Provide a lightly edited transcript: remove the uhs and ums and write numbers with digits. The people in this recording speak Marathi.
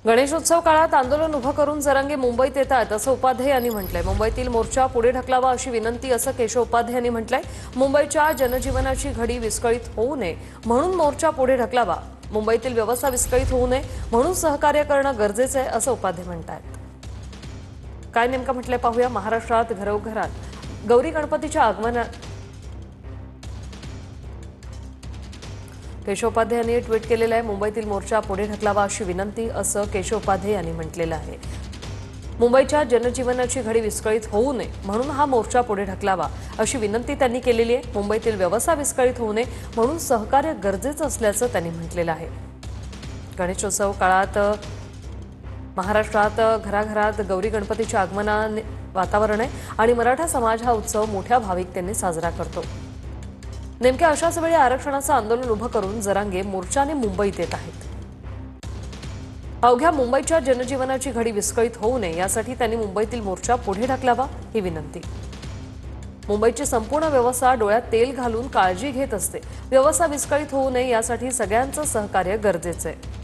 गणेशोत्सव काळात आंदोलन उभं करून जरांगे मुंबईत येत आहेत असं उपाध्ये यांनी म्हटलंय। मुंबईतील मोर्चा पुढे ढकलावा अशी विनंती असं केशव उपाध्ये यांनी म्हटलंय। मुंबईच्या जनजीवनाची घडी विस्कळीत होऊ नये म्हणून मोर्चा पुढे ढकलावा, मुंबईतील व्यवस्था विस्कळीत होऊ नये म्हणून सहकार्य करणं गरजेचं आहे असं उपाध्ये म्हणतात। काय नेमकं म्हटलंय पाहूया। महाराष्ट्रात घरोघरात गौरी गणपतीच्या आगमनात केशव उपाध्ये यांनी ट्विट केलेलं आहे। मुंबईतील मोर्चा पुढे ढकलावा अशी विनंती असं केशव उपाध्ये यांनी म्हटलेलं आहे। मुंबईच्या जनजीवनाची घडी विस्कळीत होऊ नये म्हणून हा मोर्चा पुढे ढकलावा अशी विनंती त्यांनी केलेली आहे। मुंबईतील व्यवस्था विस्कळीत होऊ नये म्हणून सहकार्य गरजेचं असल्याचं त्यांनी म्हटलेलं आहे। गणेशोत्सव काळात महाराष्ट्रात घराघरात गौरी गणपतीच्या आगमनाने वातावरण आहे आणि मराठा समाज हा उत्सव मोठ्या भाविकतेने साजरा करतो। नेमक्या अशाच वेळी आरक्षणाचं आंदोलन उभं करून जरांगे मोर्चाने मुंबईत येत आहेत। अवघ्या मुंबईच्या जनजीवनाची घडी विस्कळीत होऊ नये यासाठी त्यांनी मुंबईतील मोर्चा पुढे ढकलावा ही विनंती। मुंबईची संपूर्ण व्यवस्था डोळ्यात तेल घालून काळजी घेत असते। व्यवस्था विस्कळीत होऊ नये यासाठी सगळ्यांचं सहकार्य गरजेचं आहे।